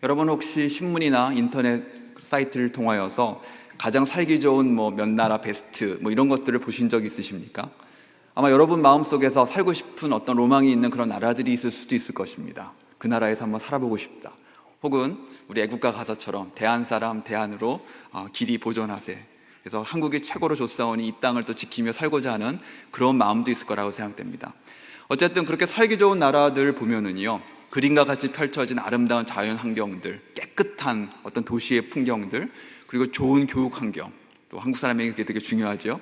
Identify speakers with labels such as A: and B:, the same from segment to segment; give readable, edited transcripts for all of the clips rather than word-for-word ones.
A: 여러분 혹시 신문이나 인터넷 사이트를 통하여서 가장 살기 좋은 몇 나라 베스트 이런 것들을 보신 적 있으십니까? 아마 여러분 마음속에서 살고 싶은 어떤 로망이 있는 그런 나라들이 있을 수도 있을 것입니다. 그 나라에서 한번 살아보고 싶다. 혹은 우리 애국가 가사처럼 대한 사람 대한으로 길이 보존하세. 그래서 한국이 최고로 좋사오니 이 땅을 또 지키며 살고자 하는 그런 마음도 있을 거라고 생각됩니다. 어쨌든 그렇게 살기 좋은 나라들 보면은요, 그림과 같이 펼쳐진 아름다운 자연 환경들, 깨끗한 어떤 도시의 풍경들, 그리고 좋은 교육 환경, 또 한국 사람에게 그게 되게 중요하죠.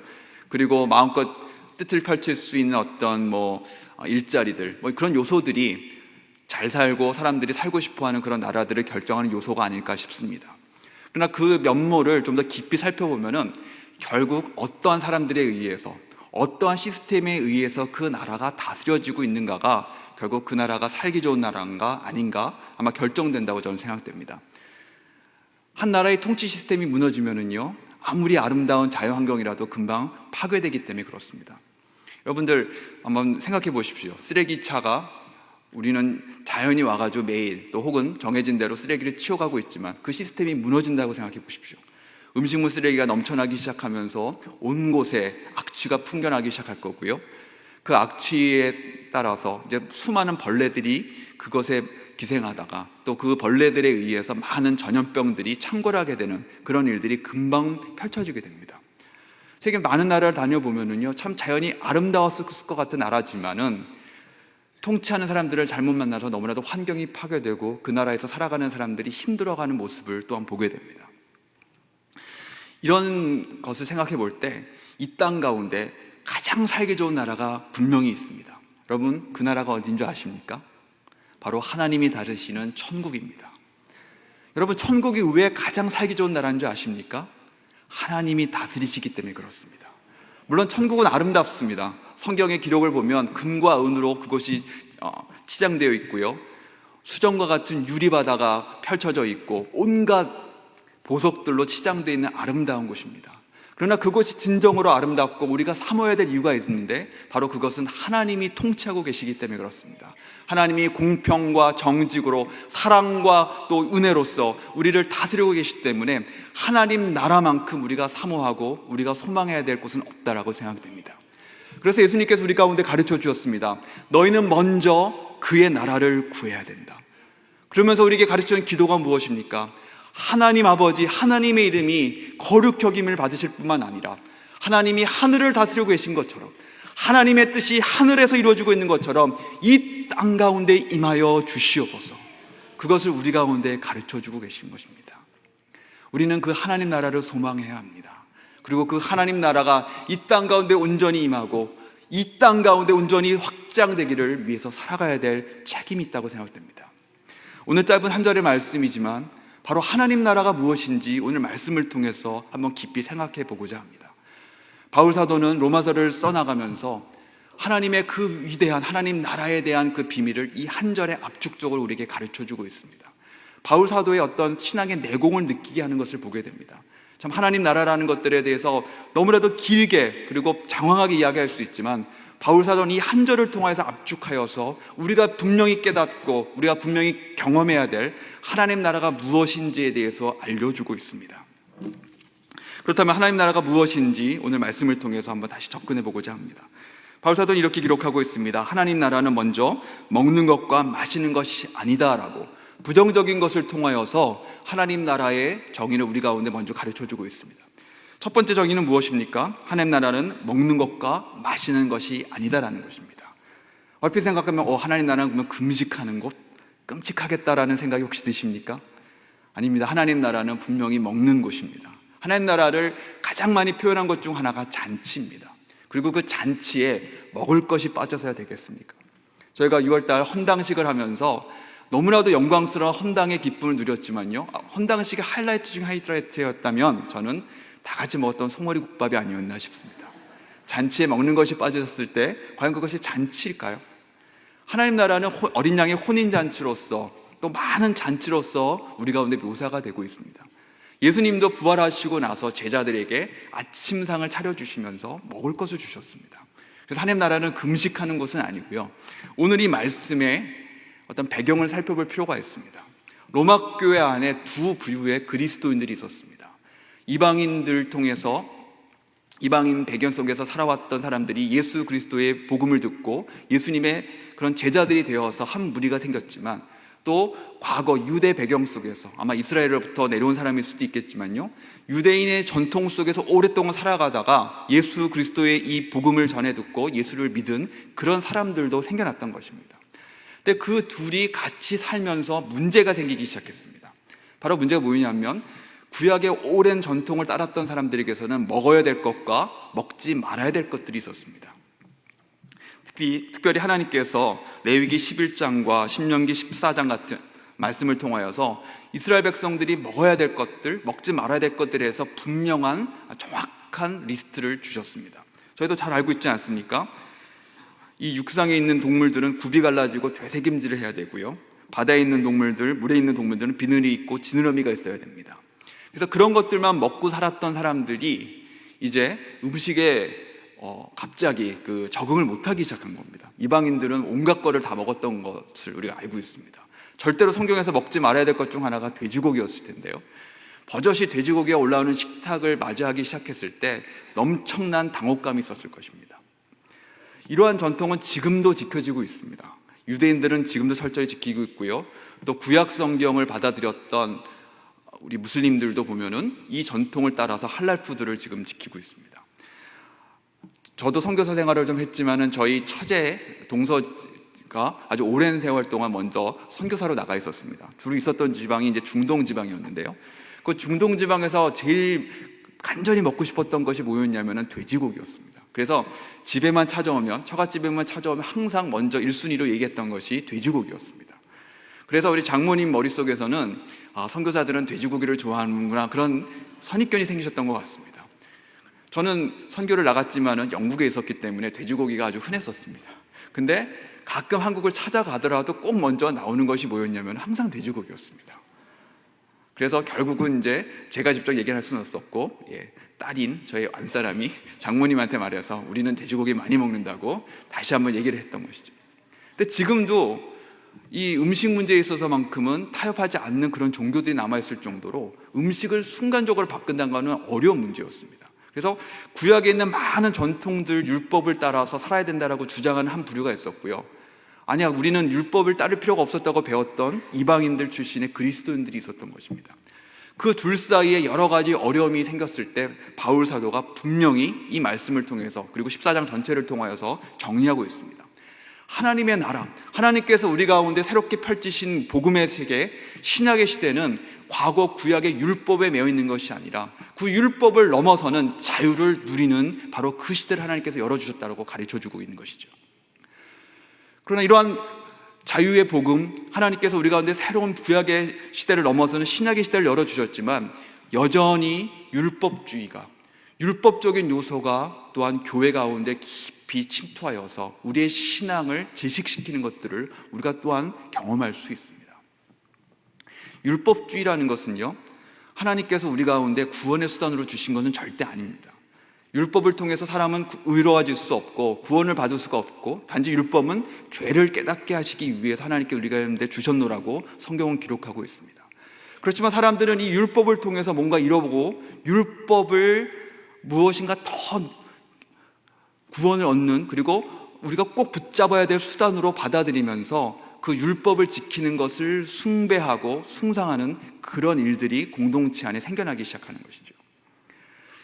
A: 그리고 마음껏 뜻을 펼칠 수 있는 어떤 일자리들, 그런 요소들이 잘 살고 사람들이 살고 싶어하는 그런 나라들을 결정하는 요소가 아닐까 싶습니다. 그러나 그 면모를 좀 더 깊이 살펴보면은 결국 어떠한 사람들에 의해서, 어떠한 시스템에 의해서 그 나라가 다스려지고 있는가가 결국 그 나라가 살기 좋은 나라인가 아닌가 아마 결정된다고 저는 생각됩니다. 한 나라의 통치 시스템이 무너지면은요, 아무리 아름다운 자연환경이라도 금방 파괴되기 때문에 그렇습니다. 여러분들 한번 생각해 보십시오. 쓰레기차가 우리는 자연이 와가지고 매일 또 혹은 정해진 대로 쓰레기를 치워가고 있지만 그 시스템이 무너진다고 생각해 보십시오. 음식물 쓰레기가 넘쳐나기 시작하면서 온 곳에 악취가 풍겨나기 시작할 거고요. 그 악취에 따라서 이제 수많은 벌레들이 그것에 기생하다가 또 그 벌레들에 의해서 많은 전염병들이 창궐하게 되는 그런 일들이 금방 펼쳐지게 됩니다. 세계 많은 나라를 다녀보면은요, 참 자연이 아름다웠을 것 같은 나라지만은 통치하는 사람들을 잘못 만나서 너무나도 환경이 파괴되고 그 나라에서 살아가는 사람들이 힘들어가는 모습을 또한 보게 됩니다. 이런 것을 생각해 볼 때 이 땅 가운데 가장 살기 좋은 나라가 분명히 있습니다. 여러분, 그 나라가 어딘 줄 아십니까? 바로 하나님이 다스리시는 천국입니다. 여러분, 천국이 왜 가장 살기 좋은 나라인 줄 아십니까? 하나님이 다스리시기 때문에 그렇습니다. 물론 천국은 아름답습니다. 성경의 기록을 보면 금과 은으로 그곳이 치장되어 있고요, 수정과 같은 유리바다가 펼쳐져 있고 온갖 보석들로 치장되어 있는 아름다운 곳입니다. 그러나 그것이 진정으로 아름답고 우리가 사모해야 될 이유가 있는데 바로 그것은 하나님이 통치하고 계시기 때문에 그렇습니다. 하나님이 공평과 정직으로 사랑과 또 은혜로서 우리를 다스리고 계시기 때문에 하나님 나라만큼 우리가 사모하고 우리가 소망해야 될 곳은 없다라고 생각됩니다. 그래서 예수님께서 우리 가운데 가르쳐 주셨습니다. 너희는 먼저 그의 나라를 구해야 된다. 그러면서 우리에게 가르치는 기도가 무엇입니까? 하나님 아버지, 하나님의 이름이 거룩히 여김을 받으실 뿐만 아니라 하나님이 하늘을 다스리고 계신 것처럼, 하나님의 뜻이 하늘에서 이루어지고 있는 것처럼 이 땅 가운데 임하여 주시옵소서. 그것을 우리 가운데 가르쳐주고 계신 것입니다. 우리는 그 하나님 나라를 소망해야 합니다. 그리고 그 하나님 나라가 이 땅 가운데 온전히 임하고 이 땅 가운데 온전히 확장되기를 위해서 살아가야 될 책임이 있다고 생각됩니다. 오늘 짧은 한 절의 말씀이지만 바로 하나님 나라가 무엇인지 오늘 말씀을 통해서 한번 깊이 생각해 보고자 합니다. 바울 사도는 로마서를 써나가면서 하나님의 그 위대한 하나님 나라에 대한 그 비밀을 이 한 절에 압축적으로 우리에게 가르쳐주고 있습니다. 바울 사도의 어떤 신앙의 내공을 느끼게 하는 것을 보게 됩니다. 참 하나님 나라라는 것들에 대해서 너무나도 길게 그리고 장황하게 이야기할 수 있지만 바울 사도는 이 한 절을 통해서 압축하여서 우리가 분명히 깨닫고 우리가 분명히 경험해야 될 하나님 나라가 무엇인지에 대해서 알려주고 있습니다. 그렇다면 하나님 나라가 무엇인지 오늘 말씀을 통해서 한번 다시 접근해 보고자 합니다. 바울 사도는 이렇게 기록하고 있습니다. 하나님 나라는 먼저 먹는 것과 마시는 것이 아니다라고 부정적인 것을 통하여서 하나님 나라의 정의를 우리 가운데 먼저 가르쳐주고 있습니다. 첫 번째 정의는 무엇입니까? 하나님 나라는 먹는 것과 마시는 것이 아니다라는 것입니다. 얼핏 생각하면 하나님 나라는 그러면 금식하는 곳? 끔찍하겠다라는 생각이 혹시 드십니까? 아닙니다. 하나님 나라는 분명히 먹는 곳입니다. 하나님 나라를 가장 많이 표현한 것 중 하나가 잔치입니다. 그리고 그 잔치에 먹을 것이 빠져서야 되겠습니까? 저희가 6월달 헌당식을 하면서 너무나도 영광스러운 헌당의 기쁨을 누렸지만요, 헌당식의 하이라이트 중 하이라이트였다면 저는 다 같이 먹었던 소머리 국밥이 아니었나 싶습니다. 잔치에 먹는 것이 빠졌을 때 과연 그것이 잔치일까요? 하나님 나라는 어린 양의 혼인잔치로서 또 많은 잔치로서 우리 가운데 묘사가 되고 있습니다. 예수님도 부활하시고 나서 제자들에게 아침상을 차려주시면서 먹을 것을 주셨습니다. 그래서 하나님 나라는 금식하는 것은 아니고요, 오늘 이 말씀의 어떤 배경을 살펴볼 필요가 있습니다. 로마 교회 안에 두 부류의 그리스도인들이 있었습니다. 이방인들 통해서, 이방인 배경 속에서 살아왔던 사람들이 예수 그리스도의 복음을 듣고 예수님의 그런 제자들이 되어서 한 무리가 생겼지만, 또 과거 유대 배경 속에서, 아마 이스라엘로부터 내려온 사람일 수도 있겠지만요, 유대인의 전통 속에서 오랫동안 살아가다가 예수 그리스도의 이 복음을 전해 듣고 예수를 믿은 그런 사람들도 생겨났던 것입니다. 근데 그 둘이 같이 살면서 문제가 생기기 시작했습니다. 바로 문제가 뭐냐면, 구약의 오랜 전통을 따랐던 사람들에게서는 먹어야 될 것과 먹지 말아야 될 것들이 있었습니다. 특별히 하나님께서 레위기 11장과 신명기 14장 같은 말씀을 통하여서 이스라엘 백성들이 먹어야 될 것들, 먹지 말아야 될 것들에서 분명한 정확한 리스트를 주셨습니다. 저희도 잘 알고 있지 않습니까? 이 육상에 있는 동물들은 굽이 갈라지고 되새김질을 해야 되고요, 바다에 있는 동물들, 물에 있는 동물들은 비늘이 있고 지느러미가 있어야 됩니다. 그래서 그런 것들만 먹고 살았던 사람들이 이제 음식에 갑자기 적응을 못하기 시작한 겁니다. 이방인들은 온갖 거를 다 먹었던 것을 우리가 알고 있습니다. 절대로 성경에서 먹지 말아야 될 것 중 하나가 돼지고기였을 텐데요, 버젓이 돼지고기가 올라오는 식탁을 맞이하기 시작했을 때 엄청난 당혹감이 있었을 것입니다. 이러한 전통은 지금도 지켜지고 있습니다. 유대인들은 지금도 철저히 지키고 있고요, 또 구약 성경을 받아들였던 우리 무슬림들도 보면은 이 전통을 따라서 할랄 푸드를 지금 지키고 있습니다. 저도 선교사 생활을 좀 했지만은 저희 처제 동서가 아주 오랜 세월 동안 먼저 선교사로 나가 있었습니다. 주로 있었던 지방이 이제 중동 지방이었는데요, 그 중동 지방에서 제일 간절히 먹고 싶었던 것이 뭐였냐면은 돼지고기였습니다. 그래서 집에만 찾아오면, 처갓집에만 찾아오면 항상 먼저 1순위로 얘기했던 것이 돼지고기였습니다. 그래서 우리 장모님 머릿속에서는 선교사들은 돼지고기를 좋아하는구나, 그런 선입견이 생기셨던 것 같습니다. 저는 선교를 나갔지만은 영국에 있었기 때문에 돼지고기가 아주 흔했었습니다. 근데 가끔 한국을 찾아가더라도 꼭 먼저 나오는 것이 뭐였냐면 항상 돼지고기였습니다. 그래서 결국은 이제 제가 직접 얘기할 수는 없었고, 딸인 저희 안사람이 장모님한테 말해서 우리는 돼지고기 많이 먹는다고 다시 한번 얘기를 했던 것이죠. 근데 지금도 이 음식 문제에 있어서만큼은 타협하지 않는 그런 종교들이 남아있을 정도로 음식을 순간적으로 바꾼다는 것은 어려운 문제였습니다. 그래서 구약에 있는 많은 전통들, 율법을 따라서 살아야 된다라고 주장하는 한 부류가 있었고요, 아니야, 우리는 율법을 따를 필요가 없었다고 배웠던 이방인들 출신의 그리스도인들이 있었던 것입니다. 그 둘 사이에 여러 가지 어려움이 생겼을 때 바울 사도가 분명히 이 말씀을 통해서, 그리고 14장 전체를 통하여서 정리하고 있습니다. 하나님의 나라, 하나님께서 우리 가운데 새롭게 펼치신 복음의 세계, 신약의 시대는 과거 구약의 율법에 매여 있는 것이 아니라 그 율법을 넘어서는 자유를 누리는 바로 그 시대를 하나님께서 열어주셨다고 가르쳐주고 있는 것이죠. 그러나 이러한 자유의 복음, 하나님께서 우리 가운데 새로운 구약의 시대를 넘어서는 신약의 시대를 열어주셨지만, 여전히 율법주의가, 율법적인 요소가 또한 교회 가운데 깊이 침투하여서 우리의 신앙을 제식시키는 것들을 우리가 또한 경험할 수 있습니다. 율법주의라는 것은요, 하나님께서 우리 가운데 구원의 수단으로 주신 것은 절대 아닙니다. 율법을 통해서 사람은 의로워질 수 없고 구원을 받을 수가 없고, 단지 율법은 죄를 깨닫게 하시기 위해서 하나님께 우리 가운데 주셨노라고 성경은 기록하고 있습니다. 그렇지만 사람들은 이 율법을 통해서 뭔가 이뤄보고, 율법을 무엇인가 더 구원을 얻는, 그리고 우리가 꼭 붙잡아야 될 수단으로 받아들이면서 그 율법을 지키는 것을 숭배하고 숭상하는 그런 일들이 공동체 안에 생겨나기 시작하는 것이죠.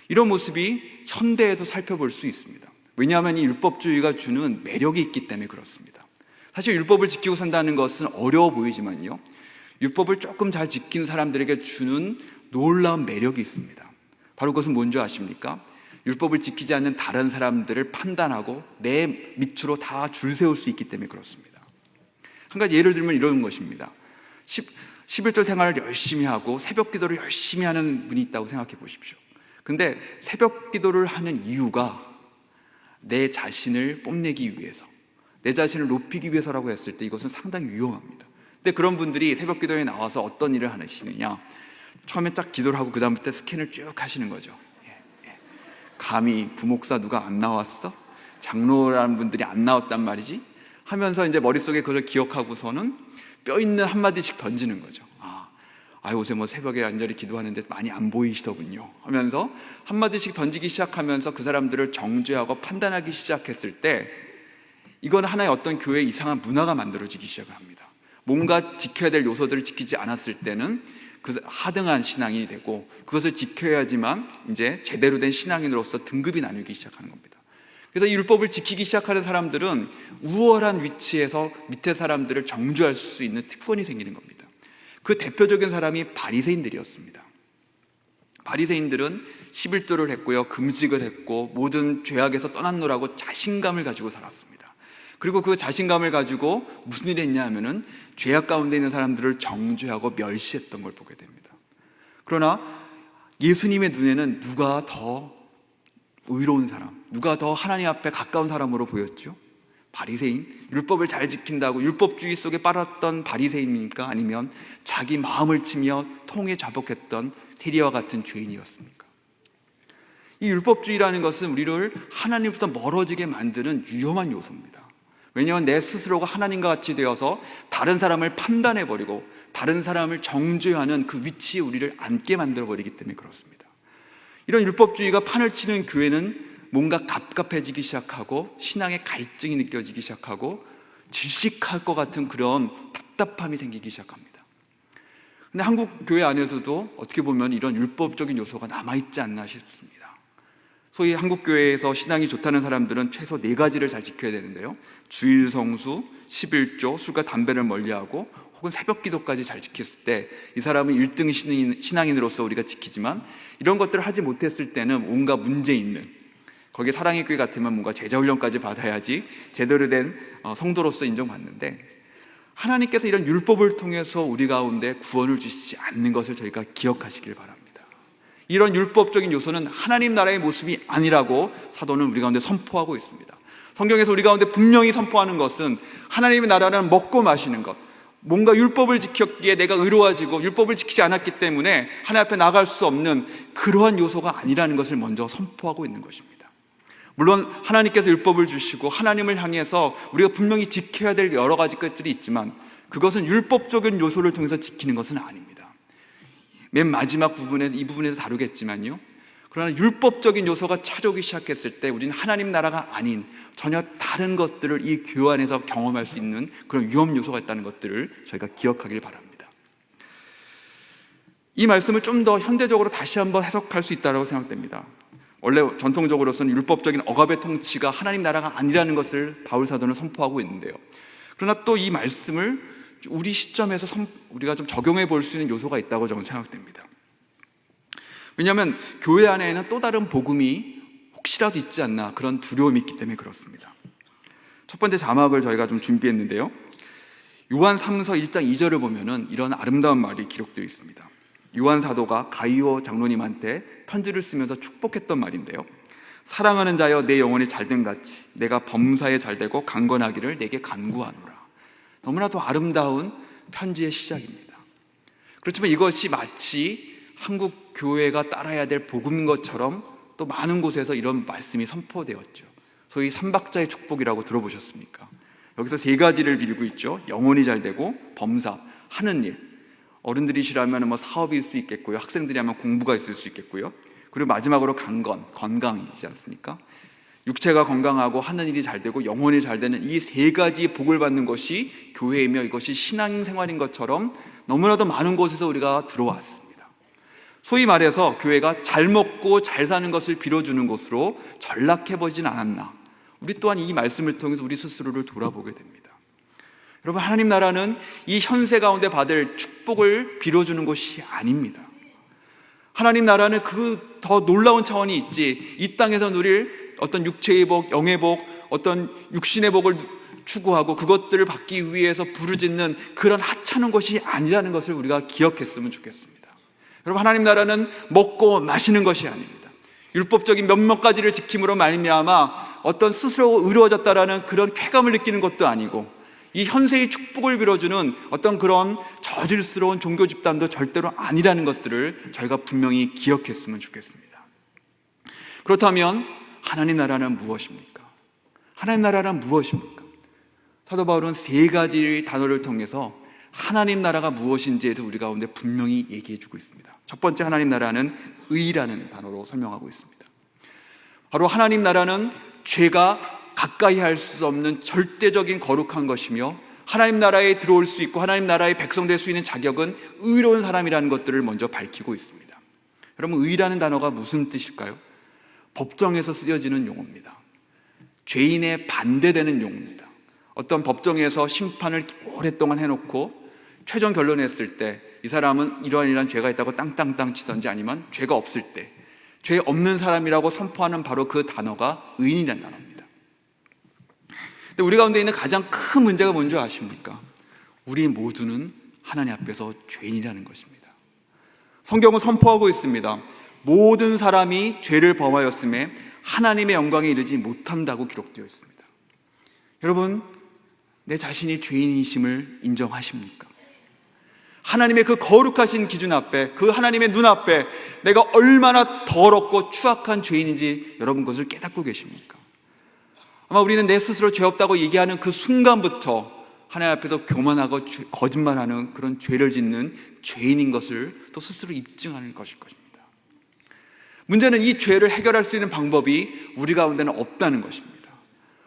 A: 이런 모습이 현대에도 살펴볼 수 있습니다. 왜냐하면 이 율법주의가 주는 매력이 있기 때문에 그렇습니다. 사실 율법을 지키고 산다는 것은 어려워 보이지만요, 율법을 조금 잘 지키는 사람들에게 주는 놀라운 매력이 있습니다. 바로 그것은 뭔지 아십니까? 율법을 지키지 않는 다른 사람들을 판단하고 내 밑으로 다 줄 세울 수 있기 때문에 그렇습니다. 한 가지 예를 들면 이런 것입니다. 11조 생활을 열심히 하고 새벽 기도를 열심히 하는 분이 있다고 생각해 보십시오. 근데 새벽 기도를 하는 이유가 내 자신을 뽐내기 위해서, 내 자신을 높이기 위해서라고 했을 때 이것은 상당히 위험합니다. 근데 그런 분들이 새벽 기도에 나와서 어떤 일을 하시느냐, 처음에 딱 기도를 하고 그 다음부터 스캔을 쭉 하시는 거죠. 감히 부목사 누가 안 나왔어? 장로라는 분들이 안 나왔단 말이지? 하면서 이제 머릿속에 그걸 기억하고서는 뼈 있는 한마디씩 던지는 거죠. 요새 뭐 새벽에 간절히 기도하는데 많이 안 보이시더군요 하면서 한마디씩 던지기 시작하면서 그 사람들을 정죄하고 판단하기 시작했을 때, 이건 하나의 어떤 교회의 이상한 문화가 만들어지기 시작을 합니다. 뭔가 지켜야 될 요소들을 지키지 않았을 때는 그 하등한 신앙이 되고, 그것을 지켜야지만 이제 제대로 된 신앙인으로서 등급이 나뉘기 시작하는 겁니다. 그래서 이 율법을 지키기 시작하는 사람들은 우월한 위치에서 밑에 사람들을 정죄할 수 있는 특권이 생기는 겁니다. 그 대표적인 사람이 바리새인들이었습니다. 바리새인들은 11조를 했고요, 금식을 했고, 모든 죄악에서 떠났노라고 자신감을 가지고 살았습니다. 그리고 그 자신감을 가지고 무슨 일을 했냐 하면은 죄악 가운데 있는 사람들을 정죄하고 멸시했던 걸 보게 됩니다. 그러나 예수님의 눈에는 누가 더 의로운 사람, 누가 더 하나님 앞에 가까운 사람으로 보였죠? 바리새인, 율법을 잘 지킨다고 율법주의 속에 빨았던 바리새인입니까? 아니면 자기 마음을 치며 통에 자복했던 세리와 같은 죄인이었습니까? 이 율법주의라는 것은 우리를 하나님부터 멀어지게 만드는 위험한 요소입니다. 왜냐하면 내 스스로가 하나님과 같이 되어서 다른 사람을 판단해버리고 다른 사람을 정죄하는 그 위치에 우리를 앉게 만들어버리기 때문에 그렇습니다. 이런 율법주의가 판을 치는 교회는 뭔가 갑갑해지기 시작하고 신앙의 갈증이 느껴지기 시작하고 질식할 것 같은 그런 답답함이 생기기 시작합니다. 근데 한국 교회 안에서도 어떻게 보면 이런 율법적인 요소가 남아있지 않나 싶습니다. 소위 한국 교회에서 신앙이 좋다는 사람들은 최소 4가지를 잘 지켜야 되는데요, 주일 성수, 11조, 술과 담배를 멀리하고 혹은 새벽 기도까지 잘 지켰을 때 이 사람은 1등 신앙인으로서 우리가 지키지만, 이런 것들을 하지 못했을 때는 뭔가 문제 있는, 거기에 사랑의 교회 같으면 뭔가 제자훈련까지 받아야지 제대로 된 성도로서 인정받는데, 하나님께서 이런 율법을 통해서 우리 가운데 구원을 주시지 않는 것을 저희가 기억하시길 바랍니다. 이런 율법적인 요소는 하나님 나라의 모습이 아니라고 사도는 우리 가운데 선포하고 있습니다. 성경에서 우리 가운데 분명히 선포하는 것은 하나님의 나라는 먹고 마시는 것, 뭔가 율법을 지켰기에 내가 의로워지고 율법을 지키지 않았기 때문에 하나님 앞에 나갈 수 없는 그러한 요소가 아니라는 것을 먼저 선포하고 있는 것입니다. 물론 하나님께서 율법을 주시고 하나님을 향해서 우리가 분명히 지켜야 될 여러 가지 것들이 있지만, 그것은 율법적인 요소를 통해서 지키는 것은 아닙니다. 맨 마지막 부분에 이 부분에서 다루겠지만요, 그러나 율법적인 요소가 찾아오기 시작했을 때 우리는 하나님 나라가 아닌 전혀 다른 것들을 이 교회 안에서 경험할 수 있는 그런 위험 요소가 있다는 것들을 저희가 기억하길 바랍니다. 이 말씀을 좀 더 현대적으로 다시 한번 해석할 수 있다고 생각됩니다. 원래 전통적으로서는 율법적인 억압의 통치가 하나님 나라가 아니라는 것을 바울 사도는 선포하고 있는데요, 그러나 또 이 말씀을 우리 시점에서 우리가 좀 적용해 볼 수 있는 요소가 있다고 저는 생각됩니다. 왜냐하면 교회 안에는 또 다른 복음이 혹시라도 있지 않나 그런 두려움이 있기 때문에 그렇습니다. 첫 번째 자막을 저희가 좀 준비했는데요, 요한 3서 1장 2절을 보면은 이런 아름다운 말이 기록되어 있습니다. 요한 사도가 가이오 장로님한테 편지를 쓰면서 축복했던 말인데요, 사랑하는 자여 내 영혼이 잘된 같이 내가 범사에 잘되고 강건하기를 내게 간구하노라. 너무나도 아름다운 편지의 시작입니다. 그렇지만 이것이 마치 한국 교회가 따라야 될 복음인 것처럼 또 많은 곳에서 이런 말씀이 선포되었죠. 소위 삼박자의 축복이라고 들어보셨습니까? 여기서 3가지를 빌고 있죠. 영혼이 잘되고, 범사, 하는 일, 어른들이시라면 뭐 사업일 수 있겠고요, 학생들이 하면 공부가 있을 수 있겠고요, 그리고 마지막으로 강건, 건강이지 않습니까? 육체가 건강하고 하는 일이 잘 되고 영혼이 잘 되는 이 3가지 복을 받는 것이 교회이며 이것이 신앙생활인 것처럼 너무나도 많은 곳에서 우리가 들어왔습니다. 소위 말해서 교회가 잘 먹고 잘 사는 것을 빌어주는 곳으로 전락해버리진 않았나, 우리 또한 이 말씀을 통해서 우리 스스로를 돌아보게 됩니다. 여러분, 하나님 나라는 이 현세 가운데 받을 축복을 빌어주는 곳이 아닙니다. 하나님 나라는 그 더 놀라운 차원이 있지, 이 땅에서 누릴 어떤 육체의 복, 영의 복, 어떤 육신의 복을 추구하고 그것들을 받기 위해서 부르짖는 그런 하찮은 것이 아니라는 것을 우리가 기억했으면 좋겠습니다. 여러분, 하나님 나라는 먹고 마시는 것이 아닙니다. 율법적인 몇몇 가지를 지킴으로 말미암아 어떤 스스로 의로워졌다라는 그런 쾌감을 느끼는 것도 아니고, 이 현세의 축복을 빌어주는 어떤 그런 저질스러운 종교 집단도 절대로 아니라는 것들을 저희가 분명히 기억했으면 좋겠습니다. 그렇다면 하나님 나라는 무엇입니까? 하나님 나라는 무엇입니까? 사도 바울은 3가지 단어를 통해서 하나님 나라가 무엇인지에 대해서 우리 가운데 분명히 얘기해 주고 있습니다. 첫 번째 하나님 나라는 의라는 단어로 설명하고 있습니다. 바로 하나님 나라는 죄가 가까이 할 수 없는 절대적인 거룩한 것이며, 하나님 나라에 들어올 수 있고 하나님 나라의 백성 될 수 있는 자격은 의로운 사람이라는 것들을 먼저 밝히고 있습니다. 여러분, 의라는 단어가 무슨 뜻일까요? 법정에서 쓰여지는 용어입니다. 죄인에 반대되는 용어입니다. 어떤 법정에서 심판을 오랫동안 해놓고 최종 결론냈을 때 이 사람은 이러한 죄가 있다고 땅땅땅 치던지, 아니면 죄가 없을 때 죄 없는 사람이라고 선포하는 바로 그 단어가 의인이라는 단어입니다. 근데 우리 가운데 있는 가장 큰 문제가 뭔지 아십니까? 우리 모두는 하나님 앞에서 죄인이라는 것입니다. 성경은 선포하고 있습니다. 모든 사람이 죄를 범하였음에 하나님의 영광에 이르지 못한다고 기록되어 있습니다. 여러분, 내 자신이 죄인이심을 인정하십니까? 하나님의 그 거룩하신 기준 앞에, 그 하나님의 눈 앞에 내가 얼마나 더럽고 추악한 죄인인지 여러분 그것을 깨닫고 계십니까? 아마 우리는 내 스스로 죄 없다고 얘기하는 그 순간부터 하나님 앞에서 교만하고 거짓말하는 그런 죄를 짓는 죄인인 것을 또 스스로 입증하는 것일 것입니다. 문제는 이 죄를 해결할 수 있는 방법이 우리 가운데는 없다는 것입니다.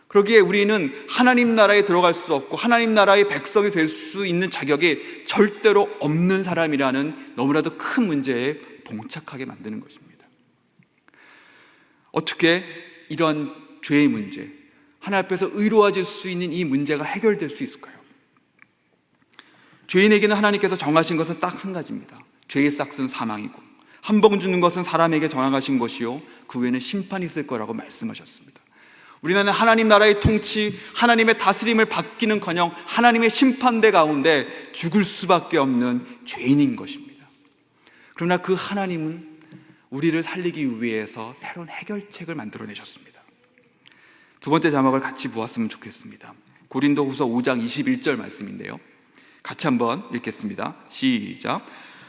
A: 그러기에 우리는 하나님 나라에 들어갈 수 없고 하나님 나라의 백성이 될 수 있는 자격이 절대로 없는 사람이라는 너무나도 큰 문제에 봉착하게 만드는 것입니다. 어떻게 이런 죄의 문제, 하나님 앞에서 의로워질 수 있는 이 문제가 해결될 수 있을까요? 죄인에게는 하나님께서 정하신 것은 딱 한 가지입니다. 죄의 싹은 사망이고 한 번 주는 것은 사람에게 정하신 것이요 그 후에는 심판이 있을 거라고 말씀하셨습니다. 우리는 하나님 나라의 통치, 하나님의 다스림을 받기는커녕 하나님의 심판대 가운데 죽을 수밖에 없는 죄인인 것입니다. 그러나 그 하나님은 우리를 살리기 위해서 새로운 해결책을 만들어내셨습니다. 두 번째 자막을 같이 보았으면 좋겠습니다. 고린도후서 5장 21절 말씀인데요, 같이 한번 읽겠습니다. 시작.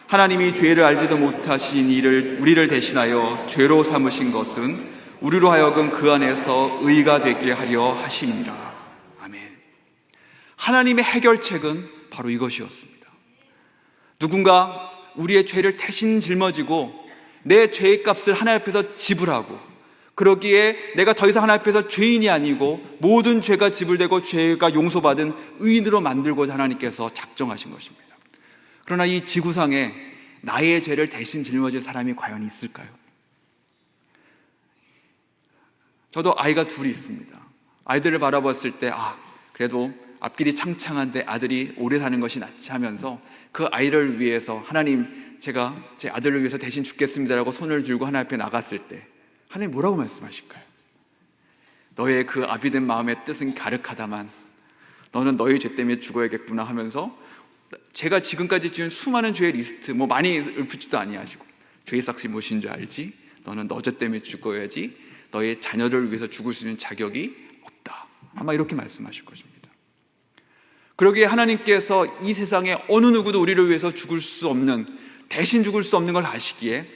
A: 하나님이 죄를 알지도 못하신 이를 우리를 대신하여 죄로 삼으신 것은 우리로 하여금 그 안에서 의가 되게 하려 하심이라. 아멘. 하나님의 해결책은 바로 이것이었습니다. 누군가 우리의 죄를 대신 짊어지고 내 죄의 값을 하나님 앞에서 지불하고, 그러기에 내가 더 이상 하나님 앞에서 죄인이 아니고 모든 죄가 지불되고 죄가 용서받은 의인으로 만들고자 하나님께서 작정하신 것입니다. 그러나 이 지구상에 나의 죄를 대신 짊어질 사람이 과연 있을까요? 저도 아이가 둘이 있습니다. 아이들을 바라봤을 때 그래도 앞길이 창창한데 아들이 오래 사는 것이 낫지 하면서 그 아이를 위해서 하나님, 제가 제 아들을 위해서 대신 죽겠습니다라고 손을 들고 하나님 앞에 나갔을 때 하나님 뭐라고 말씀하실까요? 너의 그 아비된 마음의 뜻은 가륵하다만 너는 너의 죄 때문에 죽어야겠구나 하면서 제가 지금까지 지은 수많은 죄의 리스트 많이 읊지도 아니하시고, 죄의 싹이 무엇인 줄 알지? 너는 너 죄 때문에 죽어야지. 너의 자녀를 위해서 죽을 수 있는 자격이 없다. 아마 이렇게 말씀하실 것입니다. 그러기에 하나님께서 이 세상에 어느 누구도 우리를 위해서 죽을 수 없는, 대신 죽을 수 없는 걸 아시기에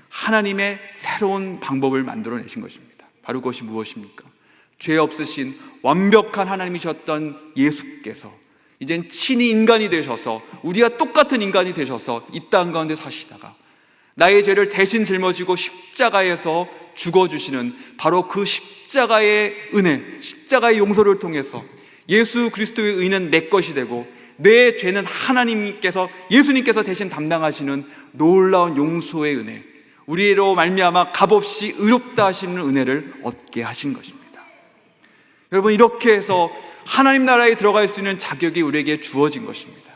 A: 하나님의 새로운 방법을 만들어내신 것입니다. 바로 그것이 무엇입니까? 죄 없으신 완벽한 하나님이셨던 예수께서 이젠 친히 인간이 되셔서 우리와 똑같은 인간이 되셔서 이 땅 가운데 사시다가 나의 죄를 대신 짊어지고 십자가에서 죽어주시는 바로 그 십자가의 은혜, 십자가의 용서를 통해서 예수 그리스도의 의는 내 것이 되고 내 죄는 하나님께서, 예수님께서 대신 담당하시는 놀라운 용서의 은혜, 우리로 말미암아 값없이 의롭다 하시는 은혜를 얻게 하신 것입니다. 여러분, 이렇게 해서 하나님 나라에 들어갈 수 있는 자격이 우리에게 주어진 것입니다.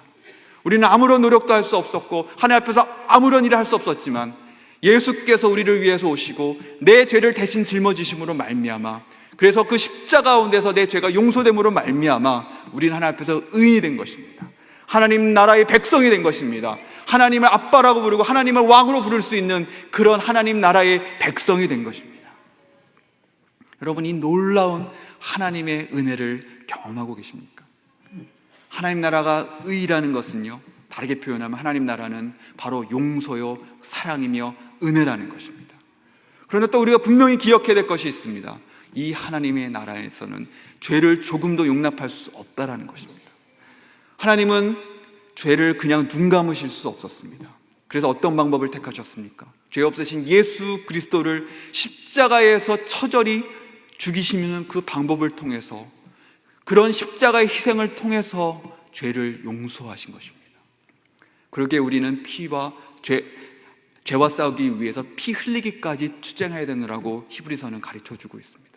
A: 우리는 아무런 노력도 할 수 없었고 하나님 앞에서 아무런 일을 할 수 없었지만 예수께서 우리를 위해서 오시고 내 죄를 대신 짊어지심으로 말미암아, 그래서 그 십자가 가운데서 내 죄가 용서됨으로 말미암아 우리는 하나님 앞에서 의인이 된 것입니다. 하나님 나라의 백성이 된 것입니다. 하나님을 아빠라고 부르고 하나님을 왕으로 부를 수 있는 그런 하나님 나라의 백성이 된 것입니다. 여러분, 이 놀라운 하나님의 은혜를 경험하고 계십니까? 하나님 나라가 의라는 것은요, 다르게 표현하면 하나님 나라는 바로 용서요, 사랑이며 은혜라는 것입니다. 그러나 또 우리가 분명히 기억해야 될 것이 있습니다. 이 하나님의 나라에서는 죄를 조금도 용납할 수 없다라는 것입니다. 하나님은 죄를 그냥 눈 감으실 수 없었습니다. 그래서 어떤 방법을 택하셨습니까? 죄 없으신 예수 그리스도를 십자가에서 처절히 죽이시는 그 방법을 통해서, 그런 십자가의 희생을 통해서 죄를 용서하신 것입니다. 그러기에 우리는 죄와 싸우기 위해서 피 흘리기까지 투쟁해야 되느라고 히브리서는 가르쳐주고 있습니다.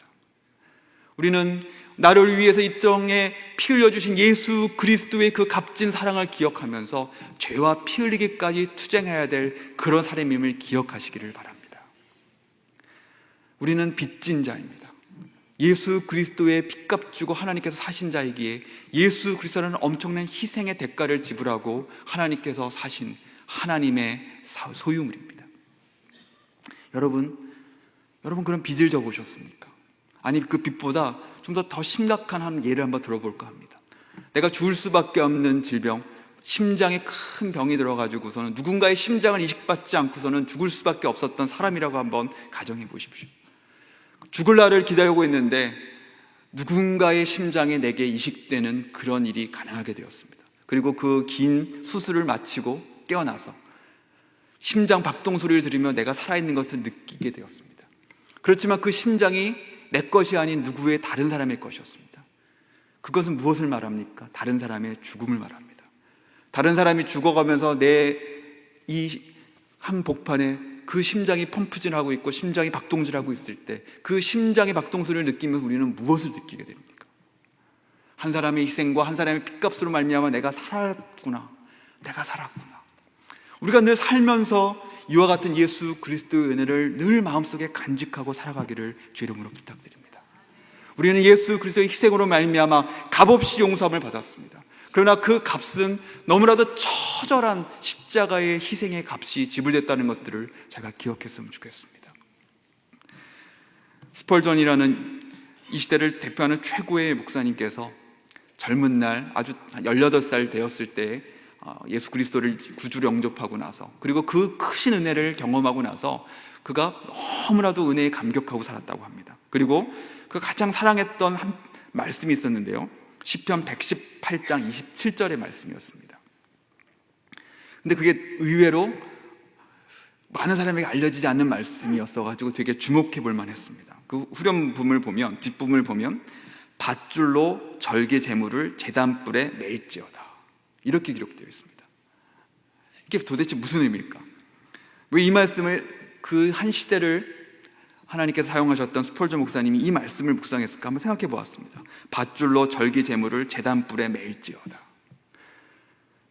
A: 우리는 나를 위해서 이 땅에 피 흘려주신 예수 그리스도의 그 값진 사랑을 기억하면서 죄와 피 흘리기까지 투쟁해야 될 그런 사람임을 기억하시기를 바랍니다. 우리는 빚진 자입니다. 예수 그리스도의 빚값 주고 하나님께서 사신 자이기에 예수 그리스도는 엄청난 희생의 대가를 지불하고 하나님께서 사신 하나님의 소유물입니다. 여러분 그런 빚을 져보셨습니까? 아니, 그 빚보다 좀 더 심각한 한 예를 한번 들어볼까 합니다. 내가 죽을 수밖에 없는 질병, 심장에 큰 병이 들어가지고서는 누군가의 심장을 이식받지 않고서는 죽을 수밖에 없었던 사람이라고 한번 가정해 보십시오. 죽을 날을 기다리고 있는데 누군가의 심장에 내게 이식되는 그런 일이 가능하게 되었습니다. 그리고 그 긴 수술을 마치고 깨어나서 심장 박동 소리를 들으며 내가 살아있는 것을 느끼게 되었습니다. 그렇지만 그 심장이 내 것이 아닌 누구의 다른 사람의 것이었습니다. 그것은 무엇을 말합니까? 다른 사람의 죽음을 말합니다. 다른 사람이 죽어가면서 내 이 한 복판에 그 심장이 펌프질하고 있고 심장이 박동질하고 있을 때 그 심장의 박동 소리를 느끼면서 우리는 무엇을 느끼게 됩니까? 한 사람의 희생과 한 사람의 핏값으로 말미암아 내가 살았구나. 우리가 늘 살면서 이와 같은 예수 그리스도의 은혜를 늘 마음속에 간직하고 살아가기를 주 이름으로 부탁드립니다. 우리는 예수 그리스도의 희생으로 말미암아 값없이 용서함을 받았습니다. 그러나 그 값은 너무나도 처절한 십자가의 희생의 값이 지불됐다는 것들을 제가 기억했으면 좋겠습니다. 스펄전이라는 이 시대를 대표하는 최고의 목사님께서 젊은 날 아주 18살 되었을 때 예수 그리스도를 구주로 영접하고 나서, 그리고 그 크신 은혜를 경험하고 나서 그가 너무나도 은혜에 감격하고 살았다고 합니다. 그리고 그 가장 사랑했던 한 말씀이 있었는데요, 시편 118장 27절의 말씀이었습니다. 근데 그게 의외로 많은 사람에게 알려지지 않는 말씀이었어가지고 되게 주목해 볼 만했습니다. 그 후렴부분을 보면, 뒷부분을 보면 밧줄로 절개 제물을 제단불에 매일지어다, 이렇게 기록되어 있습니다. 이게 도대체 무슨 의미일까? 왜 이 말씀을, 그 한 시대를 하나님께서 사용하셨던 스펄전 목사님이 이 말씀을 묵상했을까 한번 생각해 보았습니다. 밧줄로 절기 제물을 제단불에 매일지어다.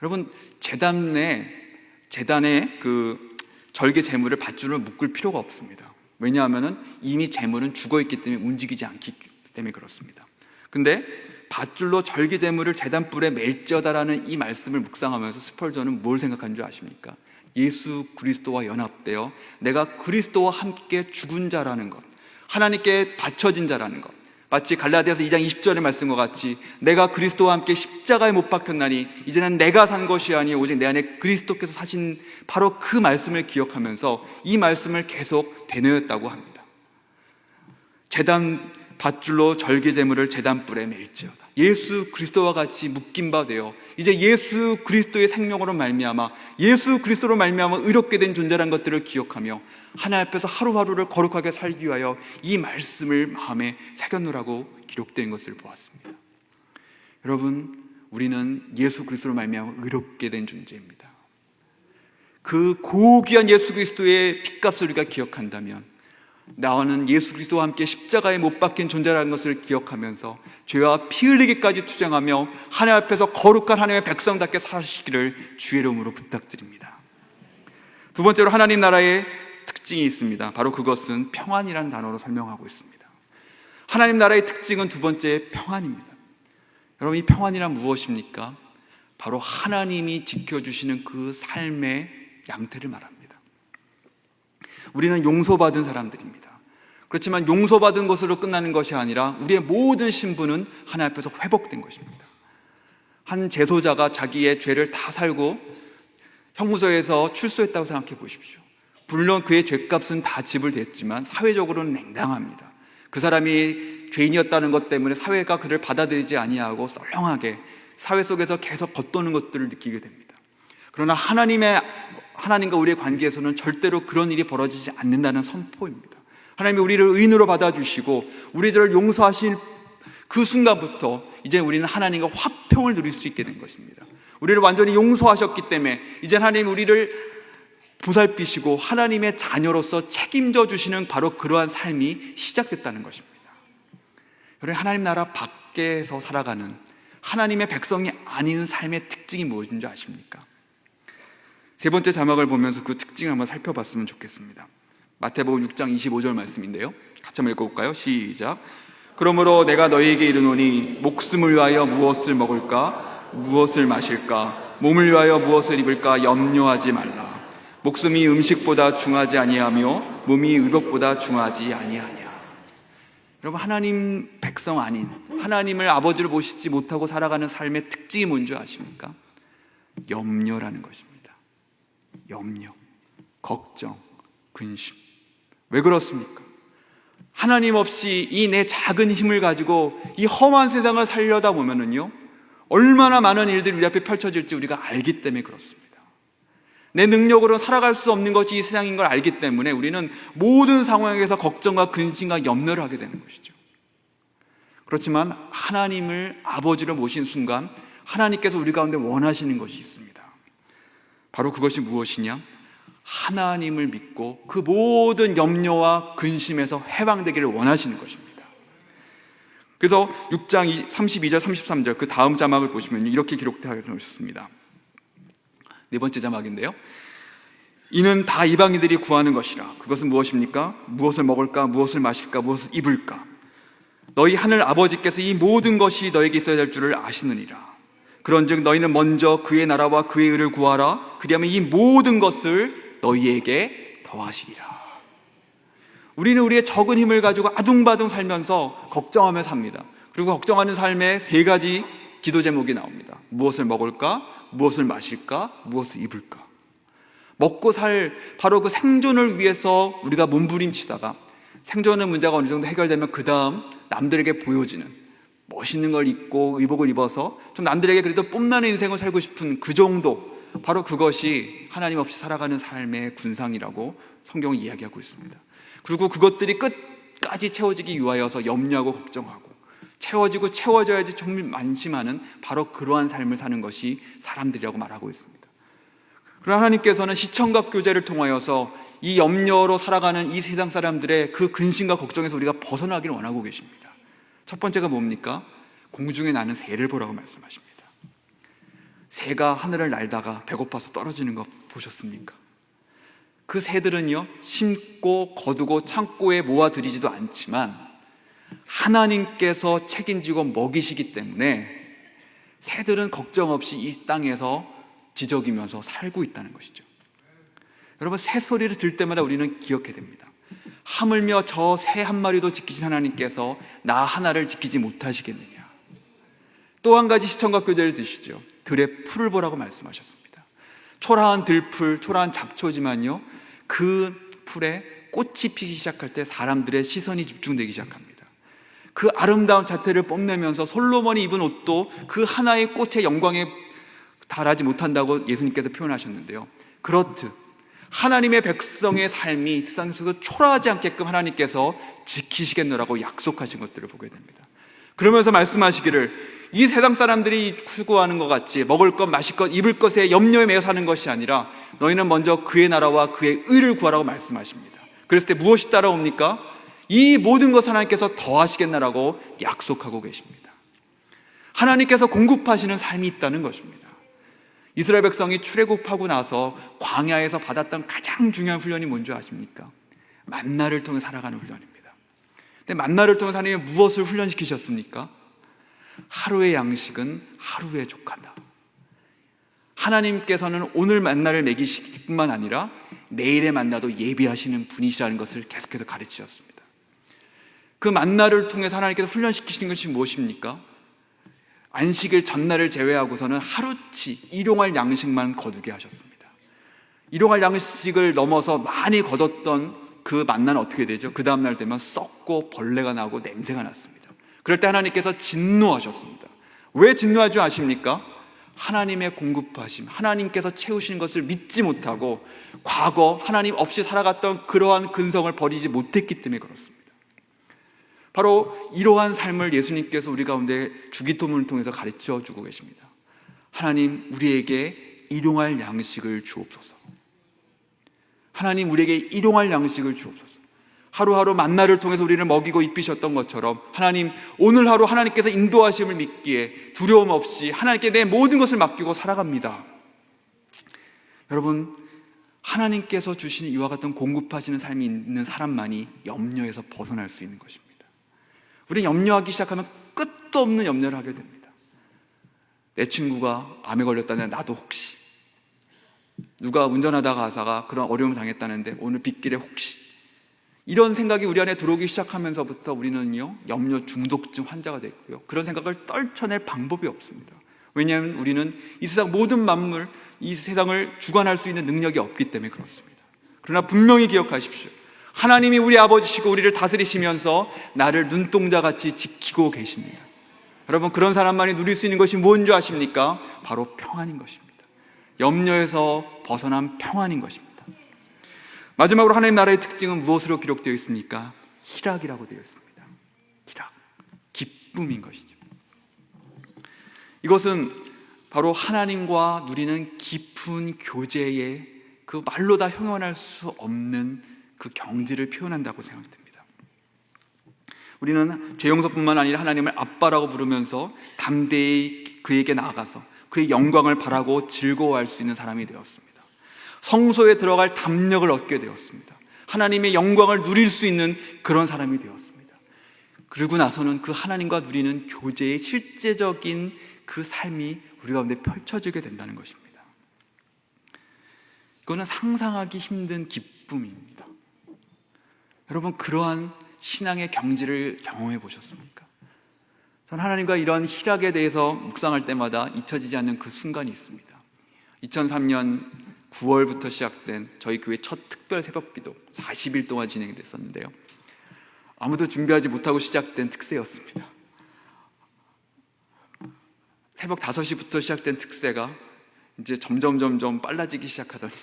A: 여러분, 재단에 그 절기 제물을 밧줄로 묶을 필요가 없습니다. 왜냐하면 이미 제물은 죽어있기 때문에 움직이지 않기 때문에 그렇습니다. 근데 밧줄로 절기 제물을 제단불에 매일지어다라는 이 말씀을 묵상하면서 스펄전은 뭘 생각한 줄 아십니까? 예수 그리스도와 연합되어 내가 그리스도와 함께 죽은 자라는 것, 하나님께 바쳐진 자라는 것, 마치 갈라디아서 2장 20절의 말씀과 같이 내가 그리스도와 함께 십자가에 못 박혔나니 이제는 내가 산 것이 아니 오직 내 안에 그리스도께서 사신 바로 그 말씀을 기억하면서 이 말씀을 계속 되뇌었다고 합니다. 제단 밧줄로 절개 제물을 제단불에 매일지어다. 예수 그리스도와 같이 묶인 바 되어 이제 예수 그리스도의 생명으로 말미암아 예수 그리스도로 말미암아 의롭게 된 존재라는 것들을 기억하며 하나님 앞에서 하루하루를 거룩하게 살기 위하여 이 말씀을 마음에 새겨놓으라고 기록된 것을 보았습니다. 여러분, 우리는 예수 그리스도로 말미암아 의롭게 된 존재입니다. 그 고귀한 예수 그리스도의 핏값을 우리가 기억한다면 나와는 예수 그리스도와 함께 십자가에 못 박힌 존재라는 것을 기억하면서 죄와 피 흘리기까지 투쟁하며 하나님 앞에서 거룩한 하나님의 백성답게 사시기를 주의 이름으로 부탁드립니다. 두 번째로 하나님 나라의 특징이 있습니다. 바로 그것은 평안이라는 단어로 설명하고 있습니다. 하나님 나라의 특징은 두 번째 평안입니다. 여러분, 이 평안이란 무엇입니까? 바로 하나님이 지켜주시는 그 삶의 양태를 말합니다. 우리는 용서받은 사람들입니다. 그렇지만 용서받은 것으로 끝나는 것이 아니라 우리의 모든 신분은 하나님 앞에서 회복된 것입니다. 한 재소자가 자기의 죄를 다 살고 형무소에서 출소했다고 생각해 보십시오. 물론 그의 죄값은 다 지불됐지만 사회적으로는 냉담합니다. 그 사람이 죄인이었다는 것 때문에 사회가 그를 받아들이지 아니하고 썰렁하게 사회 속에서 계속 겉도는 것들을 느끼게 됩니다. 그러나 하나님과 우리의 관계에서는 절대로 그런 일이 벌어지지 않는다는 선포입니다. 하나님이 우리를 의인으로 받아주시고 우리들을 용서하신 그 순간부터 이제 우리는 하나님과 화평을 누릴 수 있게 된 것입니다. 우리를 완전히 용서하셨기 때문에 이제 하나님 우리를 보살피시고 하나님의 자녀로서 책임져 주시는 바로 그러한 삶이 시작됐다는 것입니다. 여러분, 하나님 나라 밖에서 살아가는 하나님의 백성이 아닌 삶의 특징이 무엇인 줄 아십니까? 세 번째 자막을 보면서 그 특징을 한번 살펴봤으면 좋겠습니다. 마태복음 6장 25절 말씀인데요, 같이 한번 읽어볼까요? 시작. 그러므로 내가 너희에게 이르노니 목숨을 위하여 무엇을 먹을까 무엇을 마실까 몸을 위하여 무엇을 입을까 염려하지 말라. 목숨이 음식보다 중하지 아니하며 몸이 의복보다 중하지 아니하냐. 여러분, 하나님 백성 아닌, 하나님을 아버지를 모시지 못하고 살아가는 삶의 특징이 뭔지 아십니까? 염려라는 것입니다. 염려, 걱정, 근심. 왜 그렇습니까? 하나님 없이 이 내 작은 힘을 가지고 이 험한 세상을 살려다 보면은요, 얼마나 많은 일들이 우리 앞에 펼쳐질지 우리가 알기 때문에 그렇습니다. 내 능력으로 살아갈 수 없는 것이 이 세상인 걸 알기 때문에 우리는 모든 상황에서 걱정과 근심과 염려를 하게 되는 것이죠. 그렇지만 하나님을 아버지로 모신 순간 하나님께서 우리 가운데 원하시는 것이 있습니다. 바로 그것이 무엇이냐? 하나님을 믿고 그 모든 염려와 근심에서 해방되기를 원하시는 것입니다. 그래서 6장 32절 33절 그 다음 자막을 보시면 이렇게 기록되어 있습니다. 네 번째 자막인데요, 이는 다 이방인들이 구하는 것이라. 그것은 무엇입니까? 무엇을 먹을까 무엇을 마실까 무엇을 입을까. 너희 하늘 아버지께서 이 모든 것이 너에게 있어야 될 줄을 아시느니라. 그런즉 너희는 먼저 그의 나라와 그의 의를 구하라. 그리하면 이 모든 것을 너희에게 더하시리라. 우리는 우리의 적은 힘을 가지고 아둥바둥 살면서 걱정하며 삽니다. 그리고 걱정하는 삶에 세 가지 기도 제목이 나옵니다. 무엇을 먹을까? 무엇을 마실까? 무엇을 입을까? 먹고 살 바로 그 생존을 위해서 우리가 몸부림치다가 생존의 문제가 어느 정도 해결되면 그 다음 남들에게 보여지는 멋있는 걸 입고 의복을 입어서 좀 남들에게 그래도 뽐나는 인생을 살고 싶은 그 정도, 바로 그것이 하나님 없이 살아가는 삶의 군상이라고 성경은 이야기하고 있습니다. 그리고 그것들이 끝까지 채워지기 위하여서 염려하고 걱정하고 채워지고 채워져야지 좀 많지만은 바로 그러한 삶을 사는 것이 사람들이라고 말하고 있습니다. 그러나 하나님께서는 시청각 교제를 통하여서 이 염려로 살아가는 이 세상 사람들의 그 근심과 걱정에서 우리가 벗어나기를 원하고 계십니다. 첫 번째가 뭡니까? 공중에 나는 새를 보라고 말씀하십니다. 새가 하늘을 날다가 배고파서 떨어지는 거 보셨습니까? 그 새들은요, 심고 거두고 창고에 모아들이지도 않지만 하나님께서 책임지고 먹이시기 때문에 새들은 걱정 없이 이 땅에서 지저귀면서 살고 있다는 것이죠. 여러분, 새 소리를 들을 때마다 우리는 기억해야 됩니다. 하물며 저 새 한 마리도 지키신 하나님께서 나 하나를 지키지 못하시겠느냐. 또 한 가지 시청각 교제를 드시죠. 들의 풀을 보라고 말씀하셨습니다. 초라한 들풀, 초라한 잡초지만요, 그 풀에 꽃이 피기 시작할 때 사람들의 시선이 집중되기 시작합니다. 그 아름다운 자태를 뽐내면서 솔로몬이 입은 옷도 그 하나의 꽃의 영광에 달하지 못한다고 예수님께서 표현하셨는데요, 그렇듯 하나님의 백성의 삶이 세상에서도 초라하지 않게끔 하나님께서 지키시겠노라고 약속하신 것들을 보게 됩니다. 그러면서 말씀하시기를 이 세상 사람들이 추구하는 것 같이 먹을 것, 마실 것, 입을 것에 염려에 매여 사는 것이 아니라 너희는 먼저 그의 나라와 그의 의를 구하라고 말씀하십니다. 그랬을 때 무엇이 따라옵니까? 이 모든 것을 하나님께서 더하시겠나라고 약속하고 계십니다. 하나님께서 공급하시는 삶이 있다는 것입니다. 이스라엘 백성이 출애굽하고 나서 광야에서 받았던 가장 중요한 훈련이 뭔지 아십니까? 만나를 통해 살아가는 훈련입니다. 근데 만나를 통해 하나님이 무엇을 훈련시키셨습니까? 하루의 양식은 하루에 족하다. 하나님께서는 오늘 만나를 먹이실 뿐만 아니라 내일의 만나도 예비하시는 분이시라는 것을 계속해서 가르치셨습니다. 그 만나를 통해서 하나님께서 훈련시키시는 것이 무엇입니까? 안식일 전날을 제외하고서는 하루치 일용할 양식만 거두게 하셨습니다. 일용할 양식을 넘어서 많이 거뒀던 그 만나는 어떻게 되죠? 그 다음날 되면 썩고 벌레가 나고 냄새가 났습니다. 그럴 때 하나님께서 진노하셨습니다. 왜 진노할 줄 아십니까? 하나님의 공급하심, 하나님께서 채우시는 것을 믿지 못하고 과거 하나님 없이 살아갔던 그러한 근성을 버리지 못했기 때문에 그렇습니다. 바로 이러한 삶을 예수님께서 우리 가운데 주기도문을 통해서 가르쳐 주고 계십니다. 하나님, 우리에게 일용할 양식을 주옵소서. 하나님, 우리에게 일용할 양식을 주옵소서. 하루하루 만나를 통해서 우리를 먹이고 입히셨던 것처럼 하나님, 오늘 하루 하나님께서 인도하심을 믿기에 두려움 없이 하나님께 내 모든 것을 맡기고 살아갑니다. 여러분, 하나님께서 주시는 이와 같은 공급하시는 삶이 있는 사람만이 염려에서 벗어날 수 있는 것입니다. 우리는 염려하기 시작하면 끝도 없는 염려를 하게 됩니다. 내 친구가 암에 걸렸다는데 나도 혹시, 누가 운전하다가 가다가 그런 어려움을 당했다는데 오늘 빗길에 혹시, 이런 생각이 우리 안에 들어오기 시작하면서부터 우리는요, 염려 중독증 환자가 됐고요, 그런 생각을 떨쳐낼 방법이 없습니다. 왜냐하면 우리는 이 세상 모든 만물, 이 세상을 주관할 수 있는 능력이 없기 때문에 그렇습니다. 그러나 분명히 기억하십시오. 하나님이 우리 아버지시고 우리를 다스리시면서 나를 눈동자같이 지키고 계십니다. 여러분, 그런 사람만이 누릴 수 있는 것이 무엇인 줄 아십니까? 바로 평안인 것입니다. 염려에서 벗어난 평안인 것입니다. 마지막으로 하나님 나라의 특징은 무엇으로 기록되어 있습니까? 희락이라고 되어 있습니다. 희락, 기쁨인 것이죠. 이것은 바로 하나님과 누리는 깊은 교제의 그 말로 다 형용할 수 없는 그 경지를 표현한다고 생각됩니다. 우리는 죄 용서뿐만 아니라 하나님을 아빠라고 부르면서 담대히 그에게 나아가서 그의 영광을 바라고 즐거워할 수 있는 사람이 되었습니다. 성소에 들어갈 담력을 얻게 되었습니다. 하나님의 영광을 누릴 수 있는 그런 사람이 되었습니다. 그리고 나서는 그 하나님과 누리는 교제의 실제적인 그 삶이 우리 가운데 펼쳐지게 된다는 것입니다. 이거는 상상하기 힘든 기쁨입니다. 여러분, 그러한 신앙의 경지를 경험해 보셨습니까? 저는 하나님과 이런 희락에 대해서 묵상할 때마다 잊혀지지 않는 그 순간이 있습니다. 2003년 9월부터 시작된 저희 교회 첫 특별 새벽기도 40일 동안 진행됐었는데요, 아무도 준비하지 못하고 시작된 특세였습니다. 새벽 5시부터 시작된 특세가 이제 점점 빨라지기 시작하더니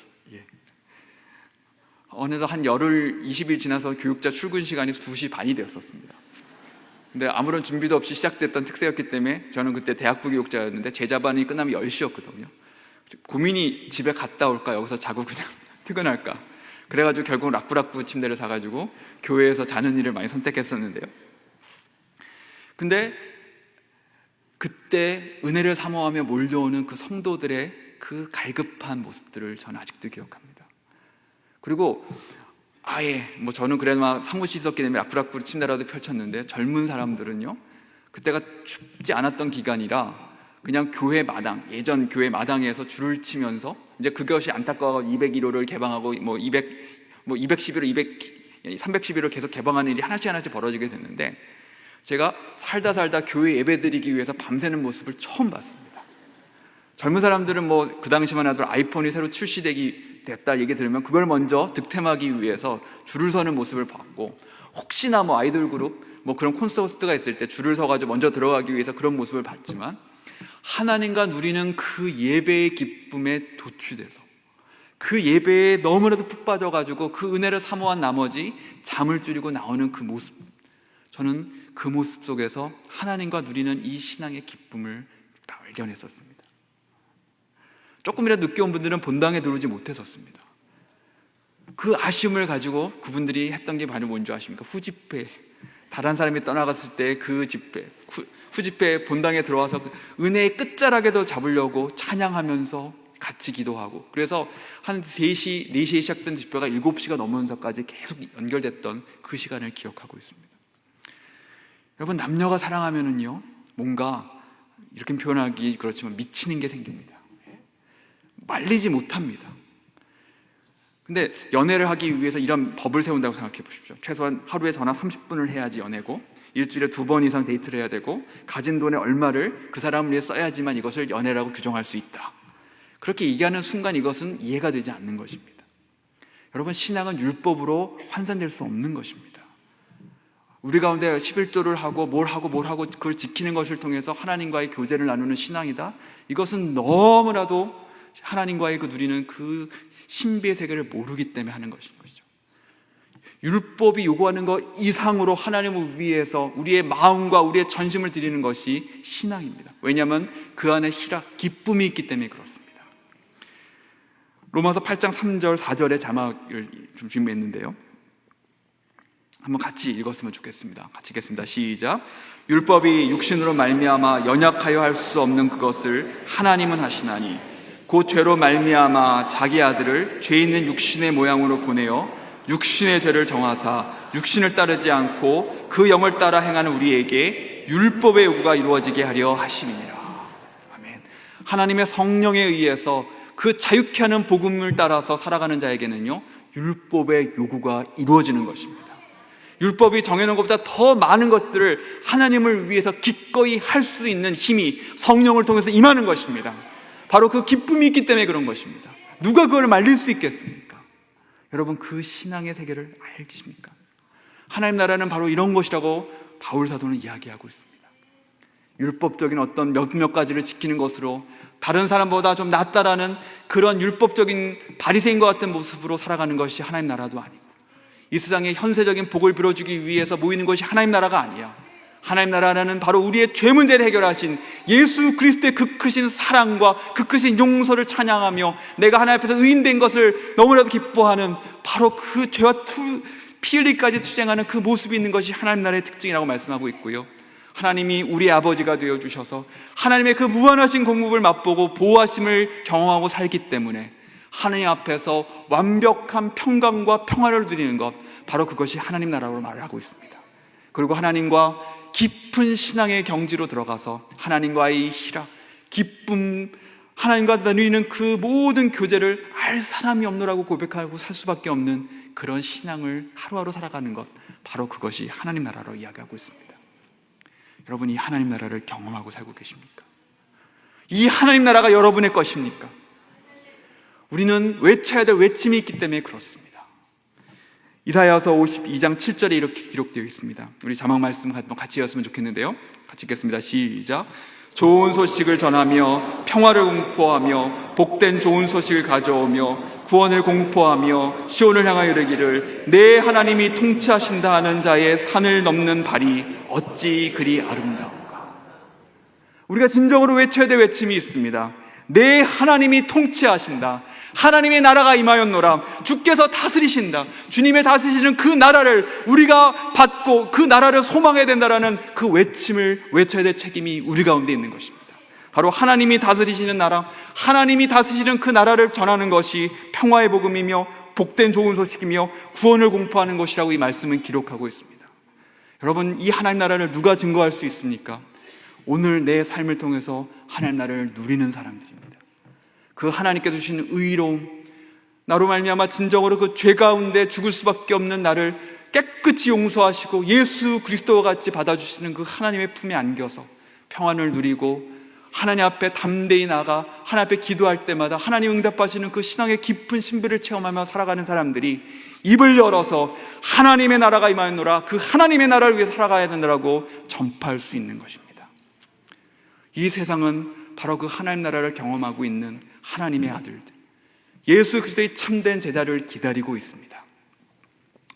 A: 어느덧 한 열흘 20일 지나서 교육자 출근 시간이 2시 반이 되었었습니다. 근데 아무런 준비도 없이 시작됐던 특세였기 때문에 저는 그때 대학부 교육자였는데 제자반이 끝나면 10시였거든요. 고민이 집에 갔다 올까, 여기서 자고 그냥 퇴근할까. 그래가지고 결국 락부락부 침대를 사가지고 교회에서 자는 일을 많이 선택했었는데요. 근데 그때 은혜를 사모하며 몰려오는 그 성도들의 그 갈급한 모습들을 저는 아직도 기억합니다. 그리고 아예 저는 그래도 막 사무실 있었기 때문에 락부락부 침대라도 펼쳤는데, 젊은 사람들은요, 그때가 춥지 않았던 기간이라 그냥 교회 마당, 예전 교회 마당에서 줄을 치면서, 이제 그것이 안타까워 201호를 개방하고 211호, 311호를 계속 개방하는 일이 하나씩 벌어지게 됐는데, 제가 살다 교회 예배드리기 위해서 밤새는 모습을 처음 봤습니다. 젊은 사람들은 그 당시만 하더라도 아이폰이 새로 출시됐다 얘기 들으면 그걸 먼저 득템하기 위해서 줄을 서는 모습을 봤고, 혹시나 아이돌 그룹 그런 콘서트가 있을 때 줄을 서가지고 먼저 들어가기 위해서 그런 모습을 봤지만, 하나님과 누리는 그 예배의 기쁨에 도취돼서 그 예배에 너무나도 푹 빠져가지고 그 은혜를 사모한 나머지 잠을 줄이고 나오는 그 모습, 저는 그 모습 속에서 하나님과 누리는 이 신앙의 기쁨을 발견했었습니다. 조금이라도 늦게 온 분들은 본당에 들어오지 못했었습니다. 그 아쉬움을 가지고 그분들이 했던 게 바로 뭔지 아십니까? 후집회, 다른 사람이 떠나갔을 때 그 집회, 후집회 본당에 들어와서 그 은혜의 끝자락에도 잡으려고 찬양하면서 같이 기도하고, 그래서 한 3시, 4시에 시작된 집회가 7시가 넘으면서까지 계속 연결됐던 그 시간을 기억하고 있습니다. 여러분, 남녀가 사랑하면은요, 뭔가 이렇게 표현하기 그렇지만 미치는 게 생깁니다. 말리지 못합니다. 근데 연애를 하기 위해서 이런 법을 세운다고 생각해 보십시오. 최소한 하루에 전화 30분을 해야지 연애고, 일주일에 2번 이상 데이트를 해야 되고, 가진 돈의 얼마를 그 사람을 위해 써야지만 이것을 연애라고 규정할 수 있다. 그렇게 얘기하는 순간 이것은 이해가 되지 않는 것입니다. 여러분, 신앙은 율법으로 환산될 수 없는 것입니다. 우리 가운데 11조를 하고 뭘 하고 그걸 지키는 것을 통해서 하나님과의 교제를 나누는 신앙이다. 이것은 너무나도 하나님과의 누리는 그 신비의 세계를 모르기 때문에 하는 것인 것이죠. 율법이 요구하는 것 이상으로 하나님을 위해서 우리의 마음과 우리의 전심을 드리는 것이 신앙입니다. 왜냐하면 그 안에 희락, 기쁨이 있기 때문에 그렇습니다. 로마서 8장 3절, 4절의 자막을 좀 준비했는데요. 한번 같이 읽었으면 좋겠습니다. 같이 읽겠습니다. 시작. 율법이 육신으로 말미암아 연약하여 할 수 없는 그것을 하나님은 하시나니 곧 죄로 말미암아 자기 아들을 죄 있는 육신의 모양으로 보내어 육신의 죄를 정하사 육신을 따르지 않고 그 영을 따라 행하는 우리에게 율법의 요구가 이루어지게 하려 하심이니라. 아멘. 하나님의 성령에 의해서 그 자유케 하는 복음을 따라서 살아가는 자에게는요, 율법의 요구가 이루어지는 것입니다. 율법이 정해놓은 것보다 더 많은 것들을 하나님을 위해서 기꺼이 할 수 있는 힘이 성령을 통해서 임하는 것입니다. 바로 그 기쁨이 있기 때문에 그런 것입니다. 누가 그걸 말릴 수 있겠습니까? 여러분, 그 신앙의 세계를 알십니까? 하나님 나라는 바로 이런 것이라고 바울 사도는 이야기하고 있습니다. 율법적인 어떤 몇몇 가지를 지키는 것으로 다른 사람보다 좀 낫다라는 그런 율법적인 바리새인과 같은 모습으로 살아가는 것이 하나님 나라도 아니고, 이 세상의 현세적인 복을 빌어주기 위해서 모이는 것이 하나님 나라가 아니야. 하나님 나라는 바로 우리의 죄 문제를 해결하신 예수 그리스도의 그 크신 사랑과 그 크신 용서를 찬양하며 내가 하나님 앞에서 의인된 것을 너무나도 기뻐하는 바로 그 죄와 피 흘리기까지 투쟁하는 그 모습이 있는 것이 하나님 나라의 특징이라고 말씀하고 있고요. 하나님이 우리 아버지가 되어주셔서 하나님의 그 무한하신 공급을 맛보고 보호하심을 경험하고 살기 때문에 하나님 앞에서 완벽한 평강과 평화를 누리는 것, 바로 그것이 하나님 나라로 말을 하고 있습니다. 그리고 하나님과 깊은 신앙의 경지로 들어가서 하나님과의 희락, 기쁨, 하나님과 누리는 그 모든 교제를 알 사람이 없노라고 고백하고 살 수밖에 없는 그런 신앙을 하루하루 살아가는 것, 바로 그것이 하나님 나라로 이야기하고 있습니다. 여러분이 하나님 나라를 경험하고 살고 계십니까? 이 하나님 나라가 여러분의 것입니까? 우리는 외쳐야 될 외침이 있기 때문에 그렇습니다. 이사야서 52장 7절에 이렇게 기록되어 있습니다. 우리 자막 말씀 같이 읽었으면 좋겠는데요. 같이 읽겠습니다. 시작. 좋은 소식을 전하며 평화를 공포하며 복된 좋은 소식을 가져오며 구원을 공포하며 시온을 향하여 이르기를 내 하나님이 통치하신다 하는 자의 산을 넘는 발이 어찌 그리 아름다운가. 우리가 진정으로 외쳐야 될 외침이 있습니다. 내 하나님이 통치하신다. 하나님의 나라가 임하였노라. 주께서 다스리신다. 주님의 다스리시는 그 나라를 우리가 받고 그 나라를 소망해야 된다라는 그 외침을 외쳐야 될 책임이 우리 가운데 있는 것입니다. 바로 하나님이 다스리시는 나라, 하나님이 다스리시는 그 나라를 전하는 것이 평화의 복음이며 복된 좋은 소식이며 구원을 공포하는 것이라고 이 말씀은 기록하고 있습니다. 여러분, 이 하나님 나라를 누가 증거할 수 있습니까? 오늘 내 삶을 통해서 하나님 나라를 누리는 사람들입니다. 그 하나님께서 주시는 의로움, 나로 말미암아 진정으로 그 죄 가운데 죽을 수밖에 없는 나를 깨끗이 용서하시고 예수 그리스도와 같이 받아주시는 그 하나님의 품에 안겨서 평안을 누리고 하나님 앞에 담대히 나가 하나님 앞에 기도할 때마다 하나님 응답하시는 그 신앙의 깊은 신비를 체험하며 살아가는 사람들이 입을 열어서 하나님의 나라가 임하였노라, 그 하나님의 나라를 위해 살아가야 된다고 전파할 수 있는 것입니다. 이 세상은 바로 그 하나님 나라를 경험하고 있는 하나님의 아들들, 예수 그리스도의 참된 제자를 기다리고 있습니다.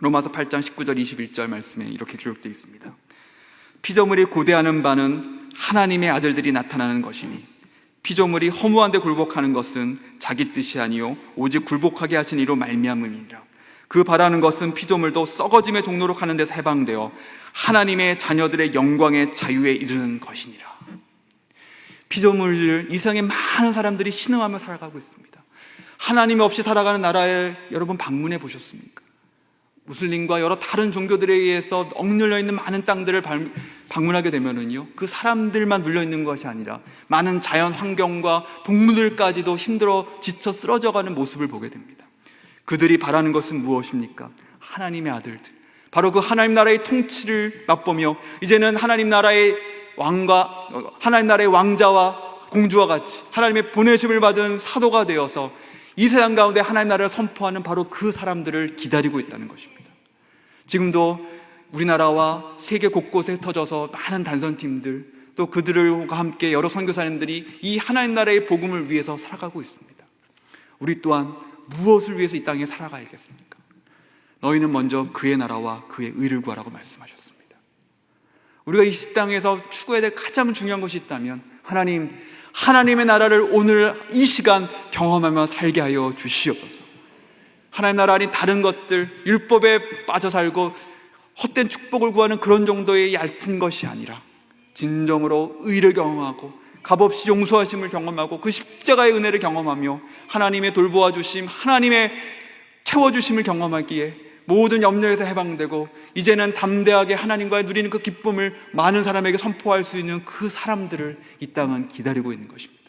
A: 로마서 8장 19절 21절 말씀에 이렇게 기록되어 있습니다. 피조물이 고대하는 바는 하나님의 아들들이 나타나는 것이니 피조물이 허무한 데 굴복하는 것은 자기 뜻이 아니요 오직 굴복하게 하신 이로 말미암음이니라. 그 바라는 것은 피조물도 썩어짐의 종로로 가는 데서 해방되어 하나님의 자녀들의 영광의 자유에 이르는 것이니라. 피조물들, 이 세상에 많은 사람들이 신음하며 살아가고 있습니다. 하나님 없이 살아가는 나라에 여러분 방문해 보셨습니까? 무슬림과 여러 다른 종교들에 의해서 억눌려 있는 많은 땅들을 방문하게 되면은요, 그 사람들만 눌려 있는 것이 아니라 많은 자연 환경과 동물들까지도 힘들어 지쳐 쓰러져가는 모습을 보게 됩니다. 그들이 바라는 것은 무엇입니까? 하나님의 아들들, 바로 그 하나님 나라의 통치를 맛보며 이제는 하나님 나라의 하나님 나라의 왕자와 공주와 같이 하나님의 보내심을 받은 사도가 되어서 이 세상 가운데 하나님 나라를 선포하는 바로 그 사람들을 기다리고 있다는 것입니다. 지금도 우리나라와 세계 곳곳에 흩어져서 많은 단선팀들, 또 그들과 함께 여러 선교사님들이 이 하나님 나라의 복음을 위해서 살아가고 있습니다. 우리 또한 무엇을 위해서 이 땅에 살아가야겠습니까? 너희는 먼저 그의 나라와 그의 의를 구하라고 말씀하셨습니다. 우리가 이 땅에서 추구해야 될 가장 중요한 것이 있다면 하나님의 나라를 오늘 이 시간 경험하며 살게 하여 주시옵소서. 하나님 나라 아닌 다른 것들, 율법에 빠져 살고 헛된 축복을 구하는 그런 정도의 얕은 것이 아니라 진정으로 의를 경험하고 값없이 용서하심을 경험하고 그 십자가의 은혜를 경험하며 하나님의 돌보아 주심, 하나님의 채워주심을 경험하기에 모든 염려에서 해방되고 이제는 담대하게 하나님과 누리는 그 기쁨을 많은 사람에게 선포할 수 있는 그 사람들을 이 땅은 기다리고 있는 것입니다.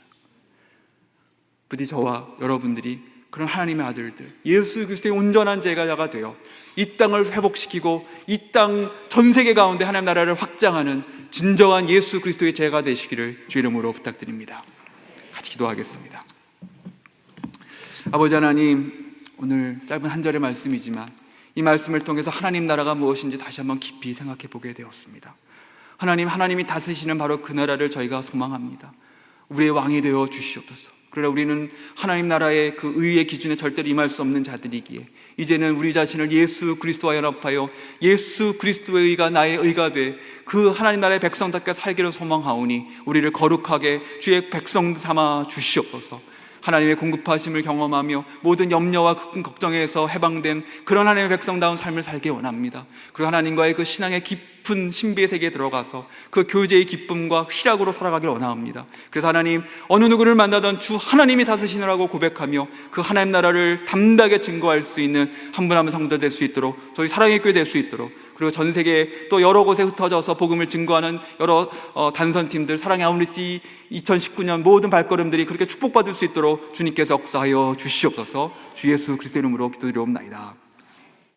A: 부디 저와 여러분들이 그런 하나님의 아들들, 예수 그리스도의 온전한 제자가 되어 이 땅을 회복시키고 이 땅 전 세계 가운데 하나님 나라를 확장하는 진정한 예수 그리스도의 제자가 되시기를 주 이름으로 부탁드립니다. 같이 기도하겠습니다. 아버지 하나님, 오늘 짧은 한 절의 말씀이지만 이 말씀을 통해서 하나님 나라가 무엇인지 다시 한번 깊이 생각해 보게 되었습니다. 하나님이 다스리시는 바로 그 나라를 저희가 소망합니다. 우리의 왕이 되어 주시옵소서. 그러나 우리는 하나님 나라의 그 의의 기준에 절대로 임할 수 없는 자들이기에 이제는 우리 자신을 예수 그리스도와 연합하여 예수 그리스도의 의가 나의 의가 돼 그 하나님 나라의 백성답게 살기를 소망하오니 우리를 거룩하게 주의 백성 삼아 주시옵소서. 하나님의 공급하심을 경험하며 모든 염려와 걱정에서 해방된 그런 하나님의 백성다운 삶을 살기 원합니다. 그리고 하나님과의 그 신앙의 깊은 신비의 세계에 들어가서 그 교제의 기쁨과 희락으로 살아가길 원합니다. 그래서 하나님, 어느 누구를 만나던 주 하나님이 다스리시느라고 고백하며 그 하나님 나라를 담대하게 증거할 수 있는 한 분 한 분 성도 될 수 있도록, 저희 사랑의 교회 될 수 있도록, 그리고 전 세계에 또 여러 곳에 흩어져서 복음을 증거하는 여러 단선팀들, 사랑의 아우리지 2019년 모든 발걸음들이 그렇게 축복받을 수 있도록 주님께서 역사하여 주시옵소서. 주 예수 그리스도의 이름으로 기도드리옵나이다.